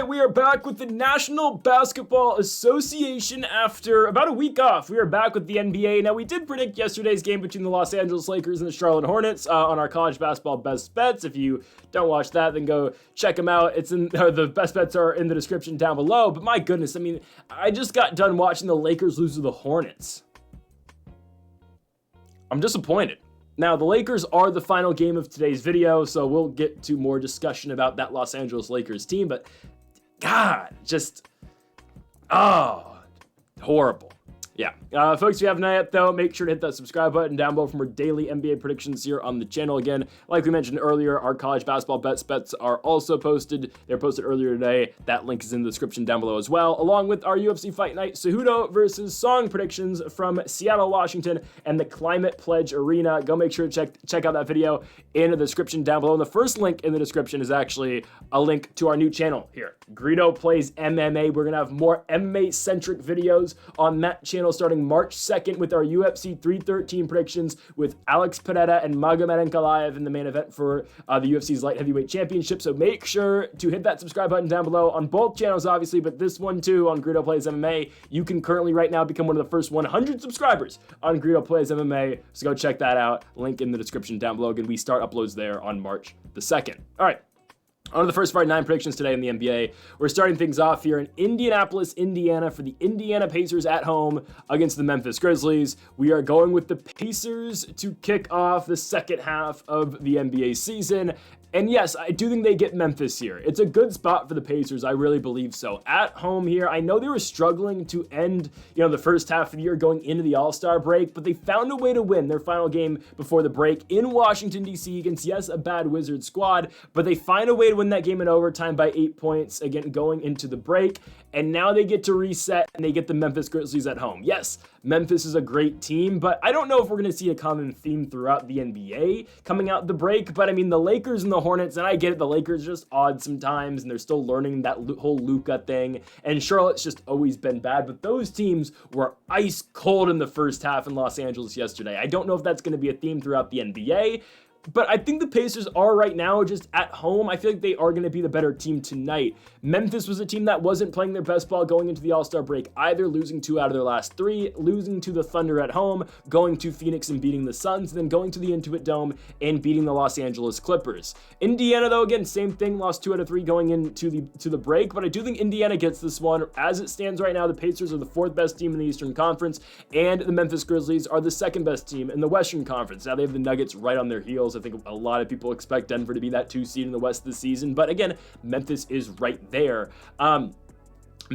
right, we are back with the National Basketball Association after about a week off. We are back with the NBA. Now, we did predict yesterday's game between the Los Angeles Lakers and the Charlotte Hornets on our college basketball best bets. If you don't watch that, then go check them out. The best bets are in the description down below. But my goodness, I mean, I just got done watching the Lakers lose to the Hornets. I'm disappointed. Now, the Lakers are the final game of today's video, so we'll get to more discussion about that Los Angeles Lakers team, but God, just, horrible. Yeah, folks, if you haven't yet, though, make sure to hit that subscribe button down below for more daily NBA predictions here on the channel. Again, like we mentioned earlier, our college basketball bets are also posted. They're posted earlier today. That link is in the description down below as well, along with our UFC Fight Night Cejudo versus Song predictions from Seattle, Washington, and the Climate Pledge Arena. Go make sure to check out that video in the description down below. And the first link in the description is actually a link to our new channel here. Greedo Plays MMA. We're going to have more MMA-centric videos on that channel starting March 2nd with our UFC 313 predictions with Alex Pereira and Magomed Ankalaev in the main event for the UFC's light heavyweight championship. So make sure to hit that subscribe button down below on both channels, obviously, but this one too on Greedo Plays MMA. You can currently right now become one of the first 100 subscribers on Greedo Plays MMA. So go check that out. Link in the description down below. Again, we start uploads there on March the 2nd. All right. On to the first of our 9 predictions today in the NBA. We're starting things off here in Indianapolis, Indiana for the Indiana Pacers at home against the Memphis Grizzlies. We are going with the Pacers to kick off the second half of the NBA season. And yes, I do think they get Memphis here. It's a good spot for the Pacers. I really believe so. At home here, I know they were struggling to end, the first half of the year going into the All-Star break, but they found a way to win their final game before the break in Washington, D.C. against, yes, a bad Wizards squad, but they find a way to win that game in overtime by 8 points, again, going into the break. And now they get to reset and they get the Memphis Grizzlies at home. Yes, Memphis is a great team, but I don't know if we're going to see a common theme throughout the NBA coming out the break. But I mean, the Lakers and the Hornets, and I get it, the Lakers are just odd sometimes, and they're still learning that whole Luka thing. And Charlotte's just always been bad, but those teams were ice cold in the first half in Los Angeles yesterday. I don't know if that's going to be a theme throughout the NBA. But I think the Pacers are right now just at home. I feel like they are going to be the better team tonight. Memphis was a team that wasn't playing their best ball going into the All-Star break either, losing 2 out of their last 3, losing to the Thunder at home, going to Phoenix and beating the Suns, then going to the Intuit Dome and beating the Los Angeles Clippers. Indiana, though, again, same thing, lost 2 out of 3 going into the break, but I do think Indiana gets this one. As it stands right now, the Pacers are the 4th best team in the Eastern Conference, and the Memphis Grizzlies are the 2nd best team in the Western Conference. Now they have the Nuggets right on their heels. I think a lot of people expect Denver to be that 2 seed in the West this season, but again, Memphis is right there. I'm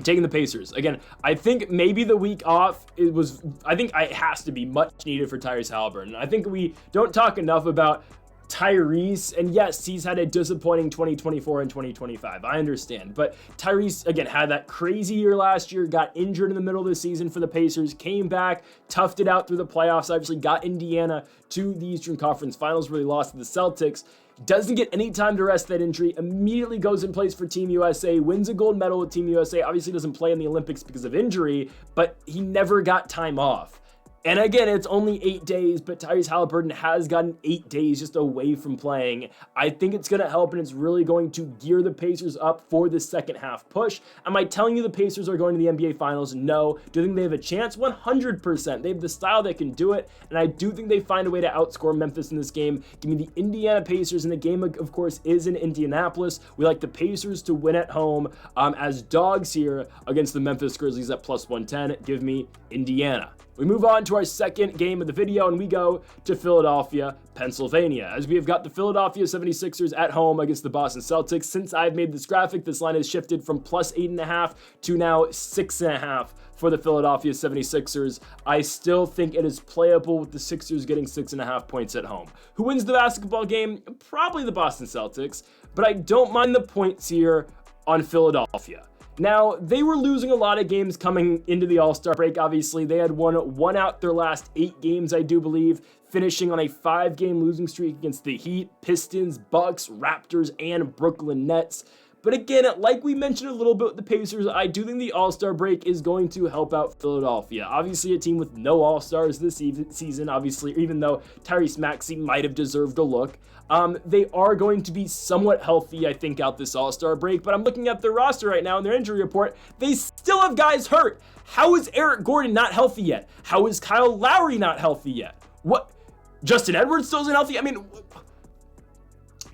taking the Pacers. Again, I think maybe the week off, it has to be much needed for Tyrese Haliburton. I think we don't talk enough about Tyrese, and yes, he's had a disappointing 2024 and 2025. I understand, but Tyrese, again, had that crazy year last year, got injured in the middle of the season for the Pacers, came back, toughed it out through the playoffs, obviously got Indiana to the Eastern Conference Finals where they lost to the Celtics. Doesn't get any time to rest that injury, immediately goes in place for Team USA, wins a gold medal with Team USA, obviously doesn't play in the Olympics because of injury, but he never got time off. And again, it's only 8 days, but Tyrese Haliburton has gotten 8 days just away from playing. I think it's going to help, and it's really going to gear the Pacers up for the second half push. Am I telling you the Pacers are going to the NBA Finals? No. Do you think they have a chance? 100%. They have the style that can do it, and I do think they find a way to outscore Memphis in this game. Give me the Indiana Pacers, and the game, of course, is in Indianapolis. We like the Pacers to win at home as dogs here against the Memphis Grizzlies at plus 110. Give me Indiana. We move on to our second game of the video, and we go to Philadelphia, Pennsylvania, as we have got the Philadelphia 76ers at home against the Boston Celtics. Since I've made this graphic, this line has shifted from plus 8.5 to now 6.5 for the Philadelphia 76ers. I still think it is playable with the Sixers getting 6.5 points at home. Who wins the basketball game? Probably the Boston Celtics, but I don't mind the points here on Philadelphia. Now, they were losing a lot of games coming into the All-Star break, obviously. They had won out their last 8 games, I do believe, finishing on a 5-game losing streak against the Heat, Pistons, Bucks, Raptors, and Brooklyn Nets. But again, like we mentioned a little bit with the Pacers, I do think the All-Star break is going to help out Philadelphia. Obviously, a team with no All-Stars this season, obviously, even though Tyrese Maxey might have deserved a look. They are going to be somewhat healthy, I think, out this All-Star break, but I'm looking at their roster right now and their injury report. They still have guys hurt. How is Eric Gordon not healthy yet? How is Kyle Lowry not healthy yet? What? Justin Edwards still isn't healthy? I mean,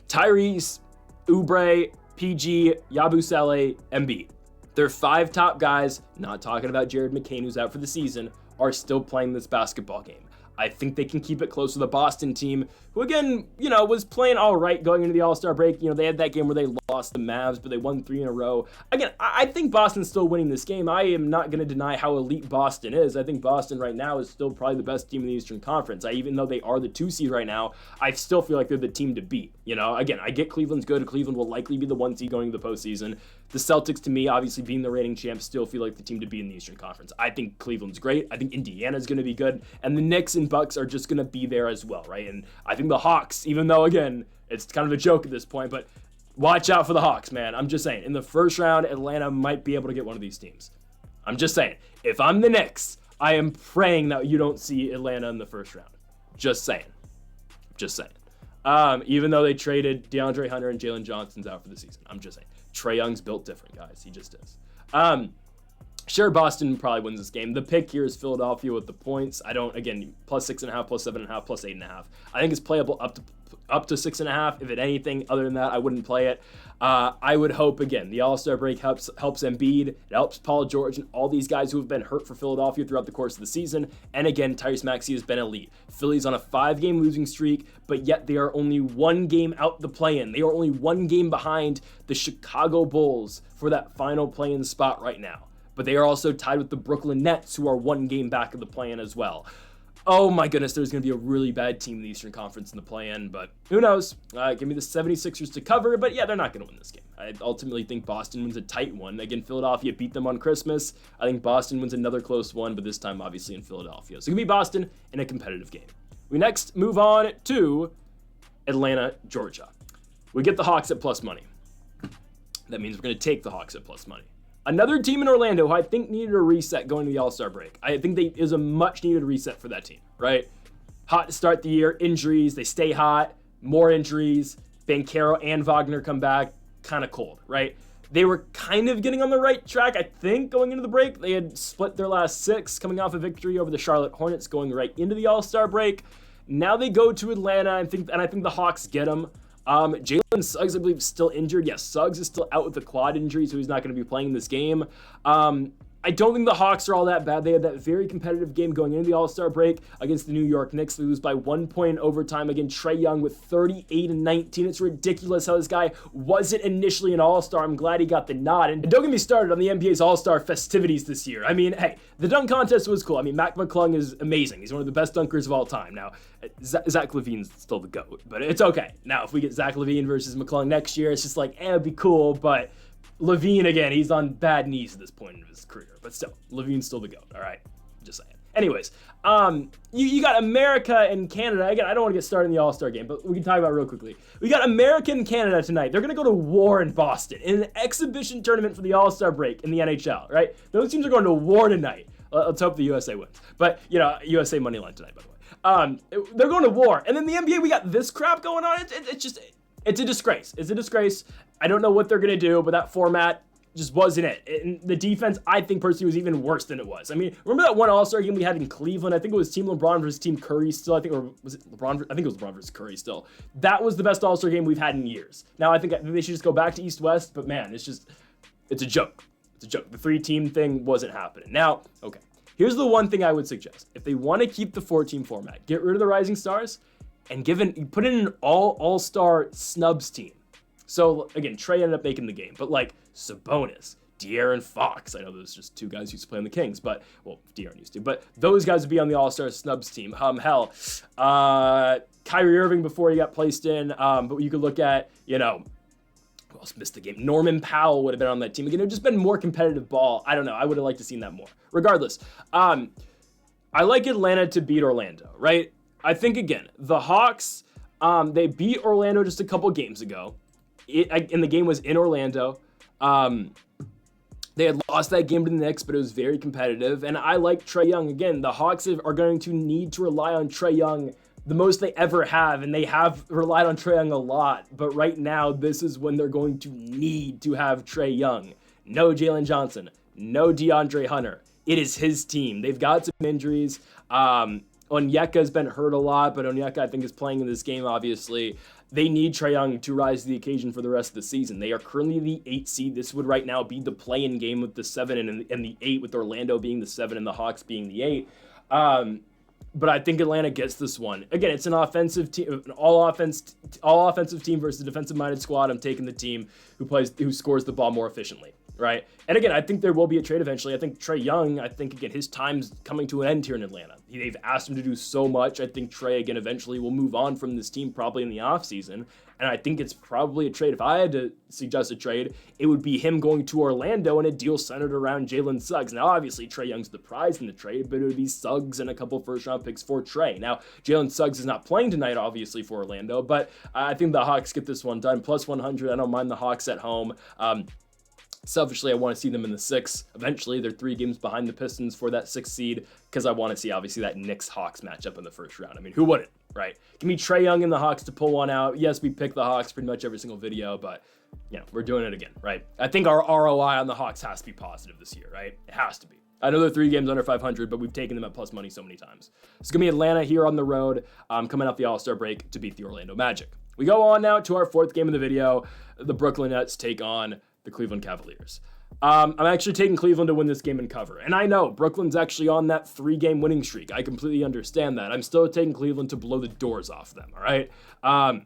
Tyrese, Oubre, PG, Yabusele, Embiid. Their 5 top guys, not talking about Jared McCain, who's out for the season, are still playing this basketball game. I think they can keep it close to the Boston team, who again, was playing all right going into the All-Star break. They had that game where they lost the Mavs, but they won 3 in a row. Again, I think Boston's still winning this game. I am not going to deny how elite Boston is. I think Boston right now is still probably the best team in the Eastern Conference. Even though they are the 2 seed right now, I still feel like they're the team to beat. Again, I get Cleveland's good. Cleveland will likely be the 1 seed going to the postseason. The Celtics, to me, obviously being the reigning champs, still feel like the team to beat in the Eastern Conference. I think Cleveland's great. I think Indiana's going to be good. And the Knicks and Bucks are just going to be there as well, right? And I think the Hawks, even though, again, it's kind of a joke at this point, but watch out for the Hawks, man. I'm just saying, in the first round, Atlanta might be able to get one of these teams. I'm just saying, if I'm the Knicks, I am praying that you don't see Atlanta in the first round. Just saying. Even though they traded DeAndre Hunter and Jalen Johnson's out for the season. I'm just saying. Trae Young's built different, guys. He just is. Sure, Boston probably wins this game. The pick here is Philadelphia with the points. Plus 6.5, plus 7.5, plus 8.5. I think it's playable up to 6.5. If it anything other than that, I wouldn't play it. I would hope, again, the All-Star break helps Embiid. It helps Paul George and all these guys who have been hurt for Philadelphia throughout the course of the season. And again, Tyrese Maxey has been elite. Philly's on a 5-game losing streak, but yet they are only 1 game out the play-in. They are only 1 game behind the Chicago Bulls for that final play-in spot right now. But they are also tied with the Brooklyn Nets, who are 1 game back of the play-in as well. Oh my goodness, there's going to be a really bad team in the Eastern Conference in the play-in, but who knows? Give me the 76ers to cover, but yeah, they're not going to win this game. I ultimately think Boston wins a tight one. Again, Philadelphia beat them on Christmas. I think Boston wins another close one, but this time obviously in Philadelphia. So it's going to be Boston in a competitive game. We next move on to Atlanta, Georgia. We get the Hawks at plus money. That means we're going to take the Hawks at plus money. Another team in Orlando who I think needed a reset going to the All-Star break. I think is a much-needed reset for that team, right? Hot to start the year, injuries, they stay hot, more injuries, Banchero and Wagner come back, kind of cold, right? They were kind of getting on the right track, I think, going into the break. They had split their last 6, coming off a victory over the Charlotte Hornets, going right into the All-Star break. Now they go to Atlanta, and I think the Hawks get them. Jalen Suggs, I believe, is still injured. Yes, Suggs is still out with the quad injury, so he's not going to be playing this game. I don't think the Hawks are all that bad. They had that very competitive game going into the All-Star break against the New York Knicks. They lose by 1 point in overtime. Again, Trae Young with 38 and 19. It's ridiculous how this guy wasn't initially an All-Star. I'm glad he got the nod. And don't get me started on the NBA's All-Star festivities this year. I mean, hey, the dunk contest was cool. I mean, Mac McClung is amazing. He's one of the best dunkers of all time. Now, Zach LaVine's still the GOAT, but it's okay. Now, if we get Zach LaVine versus McClung next year, it's just like, it'd be cool, but LaVine, again, he's on bad knees at this point in his career, but still, LaVine's still the GOAT, all right? Just saying. Anyways, you got America and Canada. Again, I don't want to get started in the All-Star game, but we can talk about it real quickly. We got America and Canada tonight. They're going to go to war in Boston in an exhibition tournament for the All-Star break in the NHL, right? Those teams are going to war tonight. Let's hope the USA wins. But, USA money line tonight, by the way. They're going to war. And then the NBA, we got this crap going on. It's a disgrace. It's a disgrace. I don't know what they're going to do, but that format just wasn't it. And the defense, I think, personally, was even worse than it was. I mean, remember that one All-Star game we had in Cleveland? I think it was Team LeBron versus Team Curry still. Or was it LeBron? I think it was LeBron versus Curry still. That was the best All-Star game we've had in years. Now, I think they should just go back to East-West, but man, it's a joke. It's a joke. The 3-team thing wasn't happening. Now, okay, here's the one thing I would suggest. If they want to keep the 4-team format, get rid of the Rising Stars and put in an all-star snubs team. So, again, Trae ended up making the game, but like Sabonis, De'Aaron Fox, I know there's just 2 guys who used to play on the Kings, but, well, De'Aaron used to, but those guys would be on the all-star snubs team. Kyrie Irving before he got placed in, but you could look at, who else missed the game? Norman Powell would have been on that team. Again, it would have just been more competitive ball. I don't know. I would have liked to seen that more. Regardless, I like Atlanta to beat Orlando, right? I think, again, the Hawks, they beat Orlando just a couple games ago. And the game was in Orlando. They had lost that game to the Knicks, but it was very competitive. And I like Trae Young. Again, the Hawks are going to need to rely on Trae Young the most they ever have, and they have relied on Trae Young a lot. But right now, this is when they're going to need to have Trae Young. No Jalen Johnson. No DeAndre Hunter. It is his team. They've got some injuries. Onyeka's been hurt a lot, but Onyeka, I think, is playing in this game, obviously. They need Trae Young to rise to the occasion for the rest of the season. They are currently the 8 seed. This would right now be the play-in game with the 7 and the 8, with Orlando being the 7 and the Hawks being the 8. But I think Atlanta gets this one. Again, it's an offensive team, an all offensive team versus a defensive-minded squad. I'm taking the team who scores the ball more efficiently, right? And again, I think there will be a trade eventually. I think Trae Young, again, his time's coming to an end here in Atlanta. They've asked him to do so much. I think Trae, again, eventually will move on from this team probably in the offseason. And I think it's probably a trade. If I had to suggest a trade, it would be him going to Orlando and a deal centered around Jalen Suggs. Now, obviously, Trae Young's the prize in the trade, but it would be Suggs and a couple first-round picks for Trae. Now, Jalen Suggs is not playing tonight, obviously, for Orlando, but I think the Hawks get this one done. Plus 100, I don't mind the Hawks at home. Selfishly, I want to see them in the 6. Eventually, they're 3 games behind the Pistons for that 6th seed because I want to see, obviously, that Knicks-Hawks matchup in the first round. I mean, who wouldn't, right? Give me Trae Young and the Hawks to pull one out. Yes, we pick the Hawks pretty much every single video, but, we're doing it again, right? I think our ROI on the Hawks has to be positive this year, right? It has to be. I know they're 3 games under 500, but we've taken them at plus money so many times. It's going to be Atlanta here on the road, coming off the All-Star break to beat the Orlando Magic. We go on now to our 4th game of the video. The Brooklyn Nets take on the Cleveland Cavaliers. I'm actually taking Cleveland to win this game and cover. And I know Brooklyn's actually on that 3-game winning streak. I completely understand that. I'm still taking Cleveland to blow the doors off them, all right? I'm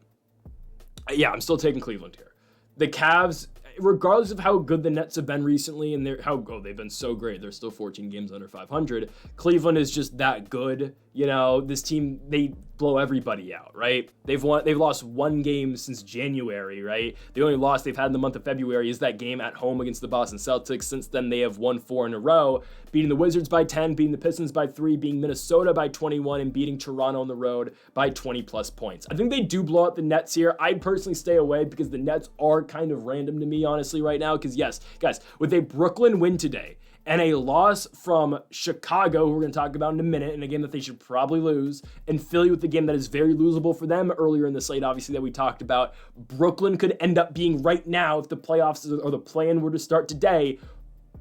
still taking Cleveland here. The Cavs, regardless of how good the Nets have been recently and they've been so great, they're still 14 games under 500. Cleveland is just that good. This team, they blow everybody out, right? They've lost 1 game since January, right? The only loss they've had in the month of February is that game at home against the Boston Celtics. Since then, they have won 4 in a row, beating the Wizards by 10, beating the Pistons by 3, beating Minnesota by 21, and beating Toronto on the road by 20 plus points. I think they do blow out the Nets here. I'd personally stay away because the Nets are kind of random to me, honestly, right now. Because yes, guys, with a Brooklyn win today, and a loss from Chicago, who we're going to talk about in a minute, in a game that they should probably lose, and Philly with the game that is very losable for them earlier in the slate, obviously, that we talked about. Brooklyn could end up being right now, if the playoffs or the play-in were to start today,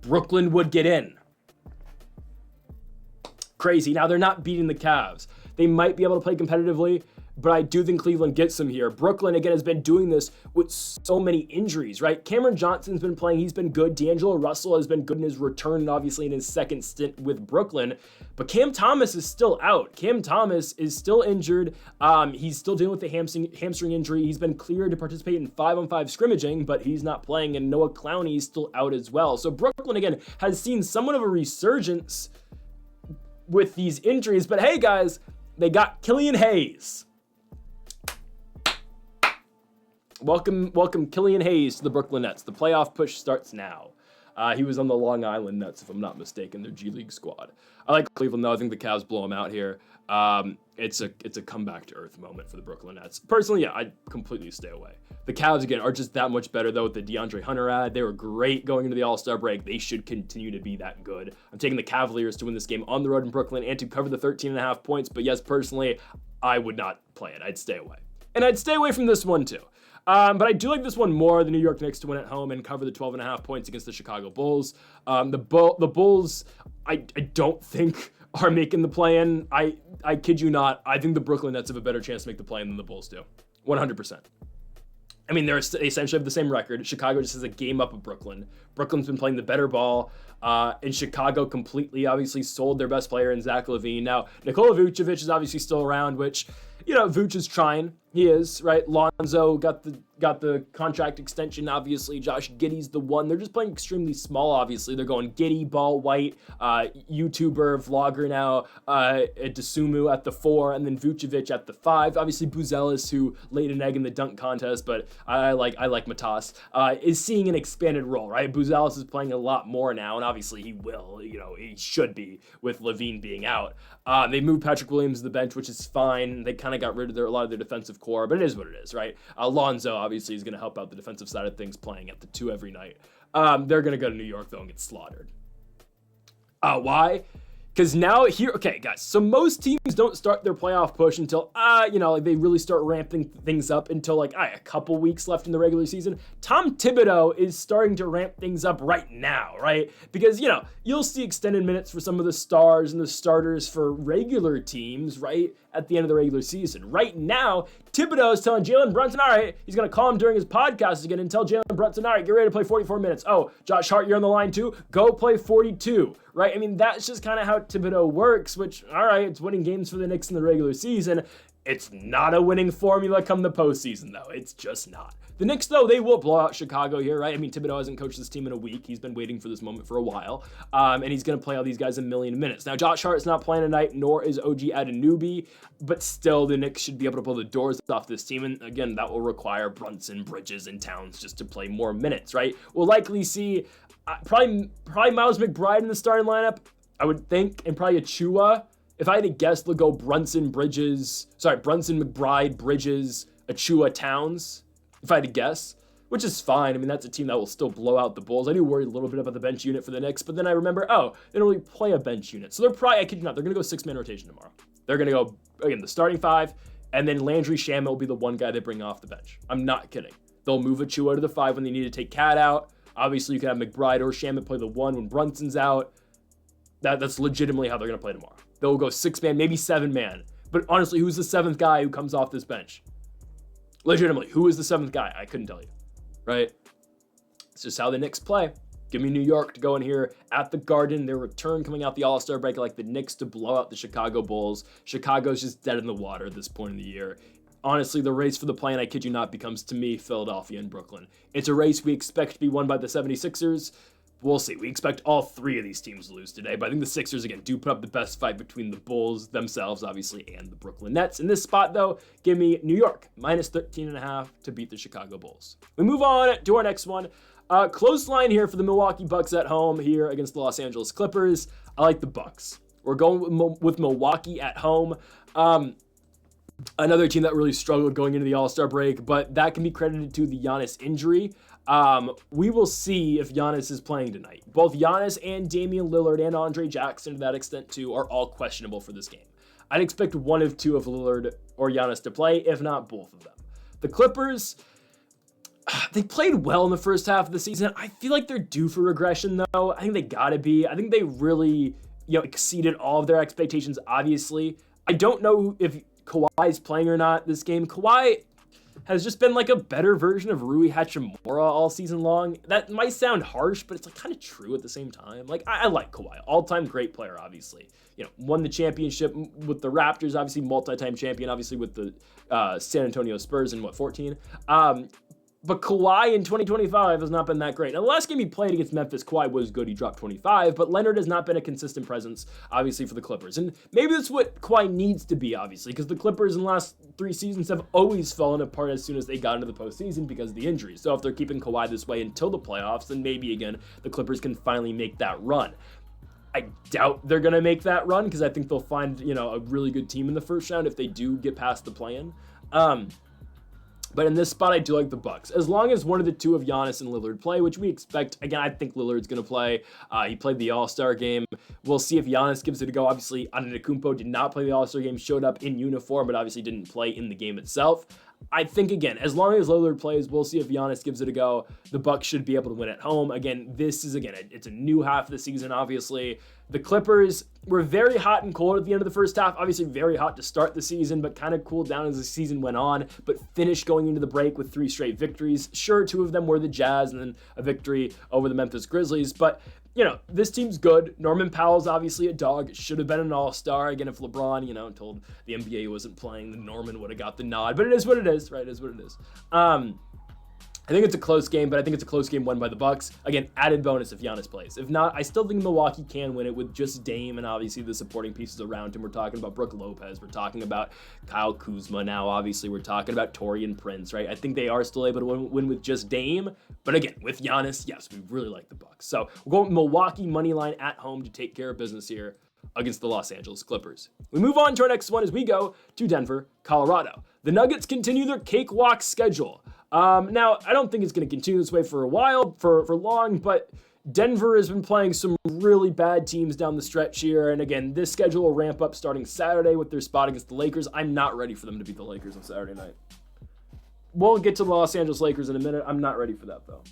Brooklyn would get in. Crazy. Now, they're not beating the Cavs. They might be able to play competitively, but I do think Cleveland gets them here. Brooklyn, again, has been doing this with so many injuries, right? Cameron Johnson's been playing. He's been good. D'Angelo Russell has been good in his return, and obviously in his 2nd stint with Brooklyn. But Cam Thomas is still out. Cam Thomas is still injured. He's still dealing with the hamstring injury. He's been cleared to participate in 5-on-5 scrimmaging, but he's not playing, and Noah Clowney is still out as well. So Brooklyn, again, has seen somewhat of a resurgence with these injuries. But hey, guys, they got Killian Hayes. Welcome Killian Hayes to the Brooklyn Nets. The playoff push starts now. He was on the Long Island Nets, if I'm not mistaken, their G League squad. I like Cleveland, though. I think the Cavs blow them out here. It's a comeback to earth moment for the Brooklyn Nets. Personally, I'd completely stay away. The Cavs, again, are just that much better, though, with the DeAndre Hunter ad. They were great going into the All-Star break. They should continue to be that good. I'm taking the Cavaliers to win this game on the road in Brooklyn and to cover the 13.5 points. But yes, personally, I would not play it. I'd stay away. And I'd stay away from this one, too. But I do like this one more, the New York Knicks to win at home and cover the 12.5 points against the Chicago Bulls. The Bulls, I don't think are making the play-in. I kid you not. I think the Brooklyn Nets have a better chance to make the play-in than the Bulls do. 100%. I mean, they essentially have the same record. Chicago just has a game up of Brooklyn. Brooklyn's been playing the better ball. And Chicago completely, obviously, sold their best player in Zach LaVine. Now, Nikola Vucevic is obviously still around, which, Vuce is trying. He is, right? Lonzo got the contract extension, obviously. Josh Giddey's the one. They're just playing extremely small, obviously. They're going Giddey, Ball White, YouTuber, vlogger now, Desumu at the 4, and then Vucevic at the 5. Obviously, Buzelis, who laid an egg in the dunk contest, but I like Matas, is seeing an expanded role, right? Buzelis is playing a lot more now, and obviously he will, he should be with LaVine being out. They moved Patrick Williams to the bench, which is fine. They kind of got rid of a lot of their defensive core, but it is what it is, right? Lonzo obviously is going to help out the defensive side of things, playing at the 2 every night. They're going to go to New York, though, and get slaughtered. Why? Because now here, okay, guys, so most teams don't start their playoff push until, like they really start ramping things up until like a couple weeks left in the regular season. Tom Thibodeau is starting to ramp things up right now, right? Because, you'll see extended minutes for some of the stars and the starters for regular teams, right? At the end of the regular season. Right now, Thibodeau is telling Jalen Brunson, all right, he's going to call him during his podcast again and tell Jalen Brunson, all right, get ready to play 44 minutes. Oh, Josh Hart, you're on the line too? Go play 42, right? I mean, that's just kind of how Thibodeau works, which, all right, it's winning games for the Knicks in the regular season. It's not a winning formula come the postseason, though. It's just not. The Knicks, though, they will blow out Chicago here, right? I mean, Thibodeau hasn't coached this team in a week. He's been waiting for this moment for a while, and he's going to play all these guys a million minutes. Now, Josh Hart is not playing tonight, nor is OG Anunoby, but still, the Knicks should be able to pull the doors off this team, and again, that will require Brunson, Bridges, and Towns just to play more minutes, right? We'll likely see probably Miles McBride in the starting lineup, I would think, and probably Achua. If I had to guess, they'll go Brunson, McBride, Bridges, Achua, Towns, if I had to guess, which is fine. I mean, that's a team that will still blow out the Bulls. I do worry a little bit about the bench unit for the Knicks, but then I remember, they don't really play a bench unit. So they're probably, I kid you not, they're going to go 6-man rotation tomorrow. They're going to go, again, the starting 5, and then Landry Shamet will be the one guy they bring off the bench. I'm not kidding. They'll move Achua to the 5 when they need to take Cat out. Obviously, you can have McBride or Shamet play the 1 when Brunson's out. That's legitimately how they're going to play tomorrow. They'll go 6-man, maybe 7-man. But honestly, who's the 7th guy who comes off this bench? Legitimately, who is the 7th guy? I couldn't tell you, right? It's just how the Knicks play. Give me New York to go in here at the Garden. Their return coming out the All-Star break, like the Knicks to blow out the Chicago Bulls. Chicago's just dead in the water at this point in the year. Honestly, the race for the play-in, I kid you not, becomes to me Philadelphia and Brooklyn. It's a race we expect to be won by the 76ers. We'll see. We expect all 3 of these teams to lose today, but I think the Sixers, again, do put up the best fight between the Bulls themselves, obviously, and the Brooklyn Nets. In this spot, though, give me New York, minus 13.5 to beat the Chicago Bulls. We move on to our next one. Close line here for the Milwaukee Bucks at home here against the Los Angeles Clippers. I like the Bucks. We're going with Milwaukee at home. Another team that really struggled going into the All-Star break, but that can be credited to the Giannis injury. We will see if Giannis is playing tonight. Both Giannis and Damian Lillard and Andre Jackson, to that extent too, are all questionable for this game. I'd expect one of 2 of Lillard or Giannis to play, if not both of them. The Clippers, they played well in the first half of the season. I feel like they're due for regression, though. I think they gotta be. I think they really, exceeded all of their expectations, obviously. I don't know if Kawhi's playing or not this game. Kawhi has just been like a better version of Rui Hachimura all season long. That might sound harsh, but it's like kind of true at the same time. Like, I like Kawhi, all-time great player, obviously. Won the championship with the Raptors, obviously multi-time champion, obviously with the San Antonio Spurs in 14. But Kawhi in 2025 has not been that great. Now, the last game he played against Memphis, Kawhi was good. He dropped 25, but Leonard has not been a consistent presence, obviously, for the Clippers. And maybe that's what Kawhi needs to be, obviously, because the Clippers in the last 3 seasons have always fallen apart as soon as they got into the postseason because of the injuries. So if they're keeping Kawhi this way until the playoffs, then maybe, again, the Clippers can finally make that run. I doubt they're going to make that run because I think they'll find, a really good team in the first round if they do get past the play-in. But in this spot, I do like the Bucks. As long as one of the 2 of Giannis and Lillard play, which we expect. Again, I think Lillard's going to play. He played the All-Star game. We'll see if Giannis gives it a go. Obviously, Antetokounmpo did not play the All-Star game, showed up in uniform, but obviously didn't play in the game itself. I think, again, as long as Lillard plays, we'll see if Giannis gives it a go. The Bucks should be able to win at home. Again, this is, it's a new half of the season, obviously. The Clippers were very hot and cold at the end of the first half. Obviously, very hot to start the season, but kind of cooled down as the season went on, but finished going into the break with 3 straight victories. Sure, 2 of them were the Jazz and then a victory over the Memphis Grizzlies, but this team's good. Norman Powell's obviously a dog. Should have been an all-star. Again, if LeBron, told the NBA he wasn't playing, then Norman would have got the nod. But it is what it is, right? It is what it is. I think it's a close game, but I think it's a close game won by the Bucks. Again, added bonus if Giannis plays. If not, I still think Milwaukee can win it with just Dame and obviously the supporting pieces around him. We're talking about Brook Lopez. We're talking about Kyle Kuzma now. Obviously, we're talking about Taurean Prince, right? I think they are still able to win with just Dame. But again, with Giannis, yes, we really like the Bucks. So we're going Milwaukee money line at home to take care of business here against the Los Angeles Clippers. We move on to our next one as we go to Denver, Colorado. The Nuggets continue their cakewalk schedule. Now, I don't think it's going to continue this way for a while, for long, but Denver has been playing some really bad teams down the stretch here. And again, this schedule will ramp up starting Saturday with their spot against the Lakers. I'm not ready for them to beat the Lakers on Saturday night. We'll get to the Los Angeles Lakers in a minute. I'm not ready for that, though.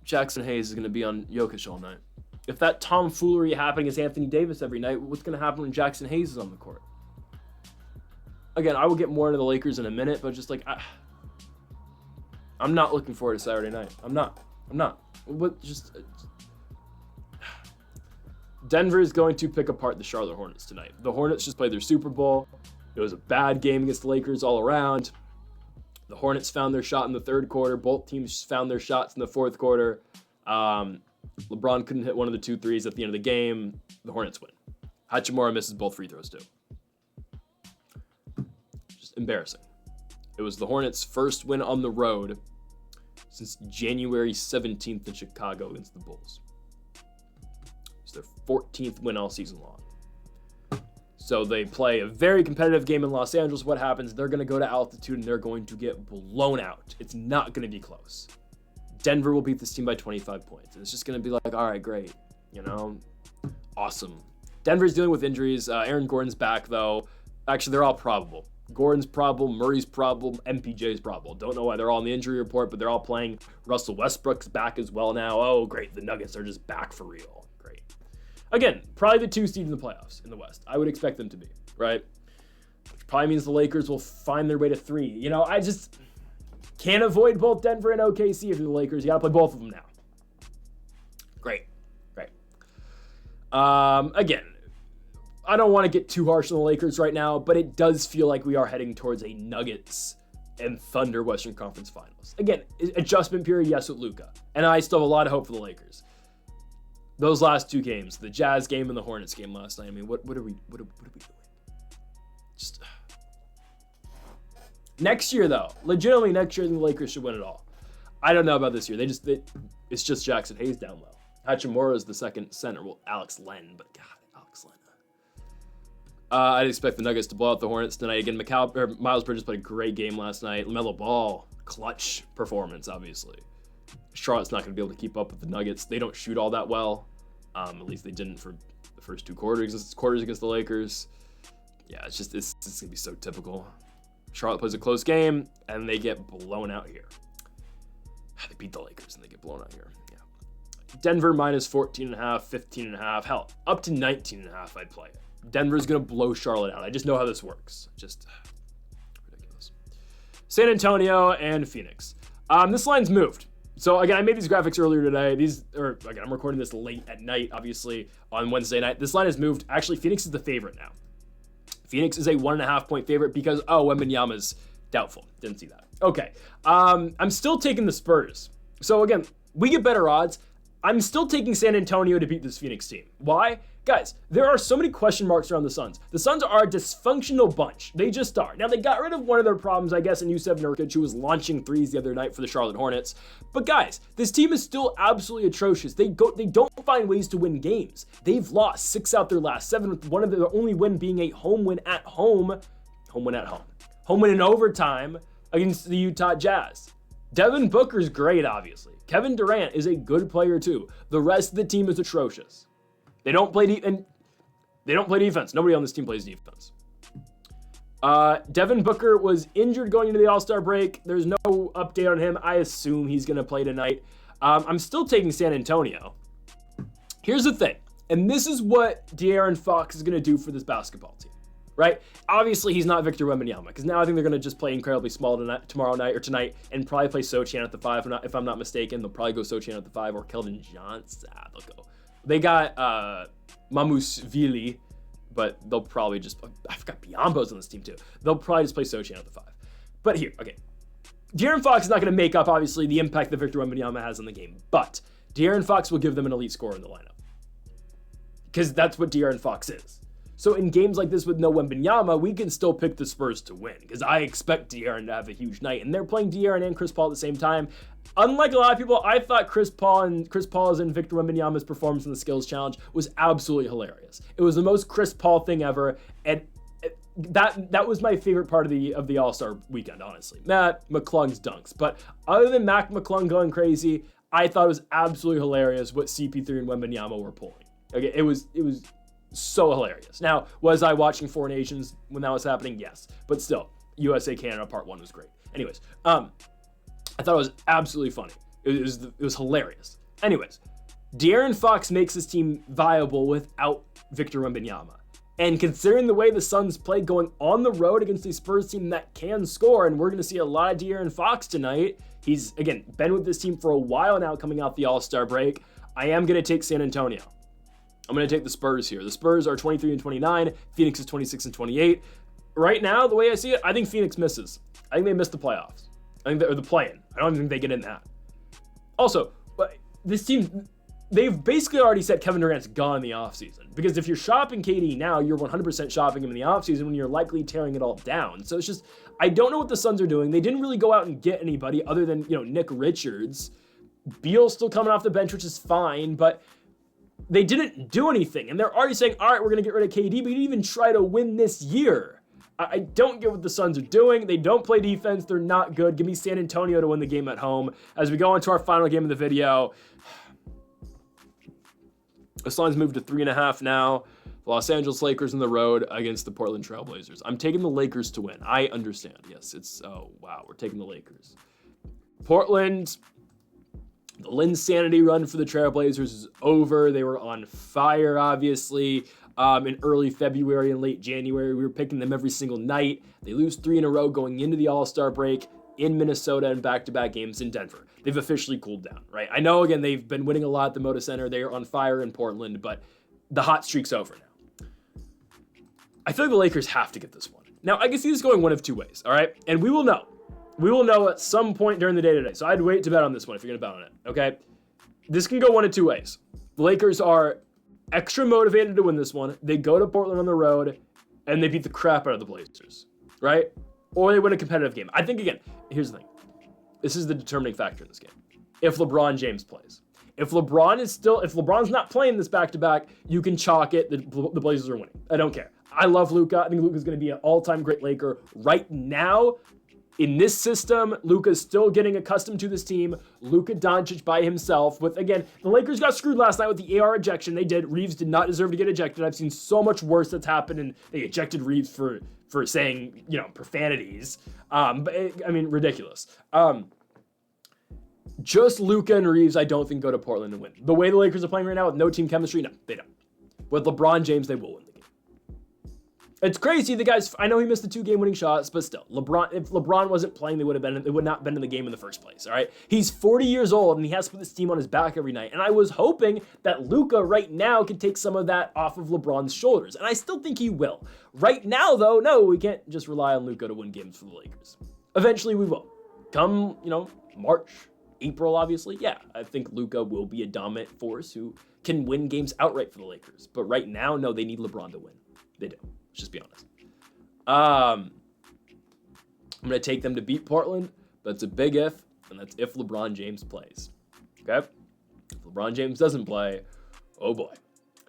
Jackson Hayes is going to be on Jokic all night. If that tomfoolery happening is Anthony Davis every night, what's going to happen when Jackson Hayes is on the court? Again, I will get more into the Lakers in a minute, but just like, I'm not looking forward to Saturday night. I'm not. What just... Denver is going to pick apart the Charlotte Hornets tonight. The Hornets just played their Super Bowl. It was a bad game against the Lakers all around. The Hornets found their shot in the third quarter. Both teams found their shots in the fourth quarter. LeBron couldn't hit one of the 2 threes at the end of the game. The Hornets win. Hachimura misses both free throws too. Just embarrassing. It was the Hornets' first win on the road since January 17th in Chicago against the Bulls. It's their 14th win all season long. So they play a very competitive game in Los Angeles. What happens? They're going to go to altitude and they're going to get blown out. It's not going to be close. Denver will beat this team by 25 points. And it's just going to be like, all right, great. Awesome. Denver's dealing with injuries. Aaron Gordon's back, though. Actually, they're all probable. Gordon's probable, Murray's probable, MPJ's probable. Don't know why they're all on the injury report, but they're all playing. Russell Westbrook's back as well now. Oh, great. The Nuggets are just back for real. Great. Again, probably the 2 seed in the playoffs in the West. I would expect them to be, right? Which probably means the Lakers will find their way to 3. I just can't avoid both Denver and OKC if you're the Lakers. You got to play both of them now. Great. Again, I don't want to get too harsh on the Lakers right now, but it does feel like we are heading towards a Nuggets and Thunder Western Conference Finals. Again, adjustment period, yes, with Luka. And I still have a lot of hope for the Lakers. Those last 2 games, the Jazz game and the Hornets game last night. I mean, what are we doing? Just next year, though, legitimately next year, the Lakers should win it all. I don't know about this year. It's just Jackson Hayes down low. Hachimura is the second center. Well, Alex Len, but God, Alex Len. I'd expect the Nuggets to blow out the Hornets tonight. Again, Miles Bridges played a great game last night. LaMelo Ball, clutch performance, obviously. Charlotte's not going to be able to keep up with the Nuggets. They don't shoot all that well. At least they didn't for the first 2 quarters against the Lakers. Yeah, it's going to be so typical. Charlotte plays a close game, and they get blown out here. They beat the Lakers, and they get blown out here. Yeah. Denver minus 14.5, 15.5. Hell, up to 19.5, I'd play it. Denver's going to blow Charlotte out. I just know how this works. Just ridiculous. San Antonio and Phoenix. This line's moved. So again, I made these graphics earlier today. I'm recording this late at night, obviously, on Wednesday night. This line has moved. Actually, Phoenix is the favorite now. Phoenix is a 1.5 point favorite because, Wembanyama's doubtful. Didn't see that. Okay. I'm still taking the Spurs. So again, we get better odds. I'm still taking San Antonio to beat this Phoenix team. Why? Guys, there are so many question marks around the Suns. The Suns are a dysfunctional bunch. They just are. Now, they got rid of one of their problems, I guess, in Yusef Nurkic, who was launching threes the other night for the Charlotte Hornets. But guys, this team is still absolutely atrocious. They don't find ways to win games. They've lost 6 out their last 7, with one of their only win being a home win at home. Home win in overtime against the Utah Jazz. Devin Booker's great, obviously. Kevin Durant is a good player, too. The rest of the team is atrocious. They don't play defense. Nobody on this team plays defense. Devin Booker was injured going into the All-Star break. There's no update on him. I assume he's going to play tonight. I'm still taking San Antonio. Here's the thing, and this is what De'Aaron Fox is going to do for this basketball team, right? Obviously, he's not Victor Wembanyama, because now I think they're going to just play incredibly small tonight, and probably play Sochan at the 5. If I'm not mistaken, they'll probably go Sochan at the 5 or Keldon Johnson. They'll go. They got Mamusvili, but they'll probably just... I forgot Biombo's on this team, too. They'll probably just play Sochan at the 5. But here, okay. De'Aaron Fox is not going to make up, obviously, the impact that Victor Wembanyama has on the game. But De'Aaron Fox will give them an elite scorer in the lineup. Because that's what De'Aaron Fox is. So in games like this with no Wembanyama, we can still pick the Spurs to win. Because I expect De'Aaron to have a huge night. And they're playing De'Aaron and Chris Paul at the same time. Unlike a lot of people, I thought Chris Paul's and Victor Wembanyama's performance in the Skills Challenge was absolutely hilarious. It was the most Chris Paul thing ever. And that was my favorite part of the All-Star weekend, honestly. Matt McClung's dunks. But other than Mac McClung going crazy, I thought it was absolutely hilarious what CP3 and Wembanyama were pulling. Okay, it was so hilarious. Now, was I watching Four Nations when that was happening? Yes. But still, USA Canada Part 1 was great. Anyways, I thought it was absolutely funny. It was hilarious. Anyways, De'Aaron Fox makes his team viable without Victor Wembanyama. And considering the way the Suns played going on the road against a Spurs team that can score, and we're going to see a lot of De'Aaron Fox tonight, he's, again, been with this team for a while now coming out the All-Star break, I am going to take San Antonio. I'm going to take the Spurs here. The Spurs are 23-29. Phoenix is 26-28. Right now, the way I see it, I think Phoenix misses. I think they miss the playoffs. I think they're the play-in. I don't even think they get in that. Also, this team, they've basically already said Kevin Durant's gone in the offseason. Because if you're shopping KD now, you're 100% shopping him in the offseason when you're likely tearing it all down. So it's just, I don't know what the Suns are doing. They didn't really go out and get anybody other than, Nick Richards. Beal's still coming off the bench, which is fine, but they didn't do anything. And they're already saying, all right, we're going to get rid of KD, but we didn't even try to win this year. I don't get what the Suns are doing. They don't play defense. They're not good. Give me San Antonio to win the game at home. As we go into our final game of the video, the Suns moved to 3.5 now. Los Angeles Lakers on the road against the Portland Trail Blazers. I'm taking the Lakers to win. I understand. Yes, oh, wow, we're taking the Lakers. Portland, the Linsanity run for the Trailblazers is over. They were on fire, obviously. In early February and late January, we were picking them every single night. They lose 3 in a row going into the All-Star break in Minnesota and back-to-back games in Denver. They've officially cooled down, right? I know, again, they've been winning a lot at the Moda Center. They are on fire in Portland, but the hot streak's over now. I feel like the Lakers have to get this one. Now, I can see this going one of two ways, all right? And we will know. We will know at some point during the day today. So I'd wait to bet on this one if you're going to bet on it, okay? This can go one of two ways. The Lakers are extra motivated to win this one. They go to Portland on the road, and they beat the crap out of the Blazers, right? Or they win a competitive game. I think, again, here's the thing. This is the determining factor in this game. If LeBron James plays. If LeBron's not playing this back-to-back, you can chalk it. The Blazers are winning. I don't care. I love Luka. I think Luka's going to be an all-time great Laker. Right now, in this system, Luka's still getting accustomed to this team. Luka Doncic by himself with, again, the Lakers got screwed last night with the AR ejection. They did. Reeves did not deserve to get ejected. I've seen so much worse that's happened, and they ejected Reeves for saying, profanities. Ridiculous. Just Luka and Reeves, I don't think go to Portland and win. The way the Lakers are playing right now with no team chemistry, no, they don't. With LeBron James, they will win the game. It's crazy. The guys, I know he missed the 2 game-winning shots, but still, if LeBron wasn't playing, they would not been in the game in the first place. All right, he's 40 years old and he has to put this team on his back every night. And I was hoping that Luka right now could take some of that off of LeBron's shoulders, and I still think he will. Right now, though, no, we can't just rely on Luka to win games for the Lakers. Eventually, we will. Come, March, April, obviously. Yeah, I think Luka will be a dominant force who can win games outright for the Lakers. But right now, no, they need LeBron to win. They do. Let's just be honest. I'm going to take them to beat Portland, but it's a big if, and that's if LeBron James plays. Okay? If LeBron James doesn't play, oh boy.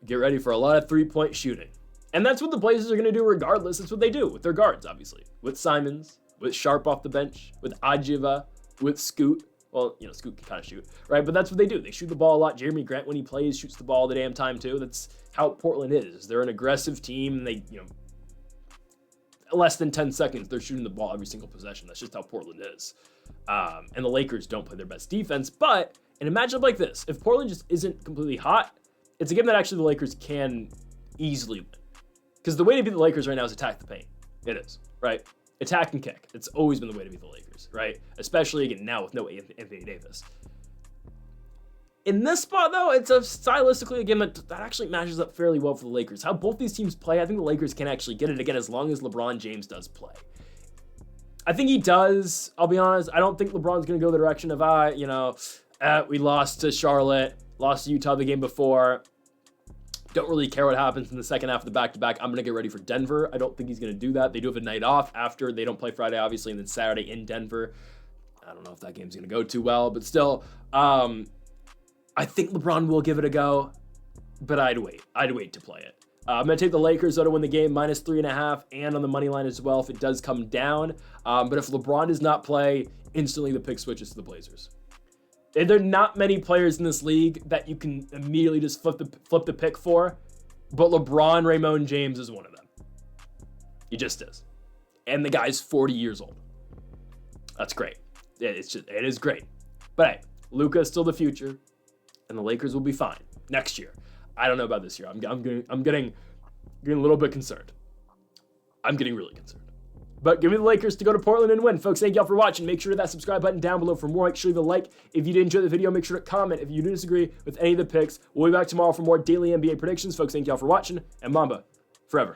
Get ready for a lot of three-point shooting. And that's what the Blazers are going to do regardless. That's what they do with their guards, obviously. With Simons, with Sharp off the bench, with Adjiva, with Scoot. Well, Scoot can kind of shoot, right? But that's what they do. They shoot the ball a lot. Jeremy Grant, when he plays, shoots the ball all the damn time, too. That's how Portland is. They're an aggressive team. And they, less than 10 seconds, they're shooting the ball every single possession. That's just how Portland is. And the Lakers don't play their best defense. But in a matchup like this, if Portland just isn't completely hot, it's a game that actually the Lakers can easily win. Because the way to beat the Lakers right now is attack the paint. It is, right? Attack and kick. It's always been the way to beat the Lakers, right? Especially, again, now with no Anthony Davis. In this spot, though, it's stylistically a game that actually matches up fairly well for the Lakers. How both these teams play, I think the Lakers can actually get it again as long as LeBron James does play. I think he does. I'll be honest. I don't think LeBron's going to go the direction of, we lost to Charlotte, lost to Utah the game before. Don't really care what happens in the second half of the back-to-back. I'm going to get ready for Denver. I don't think he's going to do that. They do have a night off after. They don't play Friday, obviously, and then Saturday in Denver. I don't know if that game's going to go too well, but still, I think LeBron will give it a go, but I'd wait. I'd wait to play it. I'm going to take the Lakers though to win the game, -3.5, and on the money line as well if it does come down. But if LeBron does not play, instantly the pick switches to the Blazers. And there are not many players in this league that you can immediately just flip the pick for, but LeBron Raymond James is one of them. He just is. And the guy's 40 years old. That's great. It is great. But hey, Luka is still the future, and the Lakers will be fine next year. I don't know about this year. I'm getting a little bit concerned. I'm getting really concerned. But give me the Lakers to go to Portland and win. Folks, thank y'all for watching. Make sure to hit that subscribe button down below for more. Make sure to leave a like if you did enjoy the video. Make sure to comment if you disagree with any of the picks. We'll be back tomorrow for more daily NBA predictions. Folks, thank y'all for watching, and Mamba forever.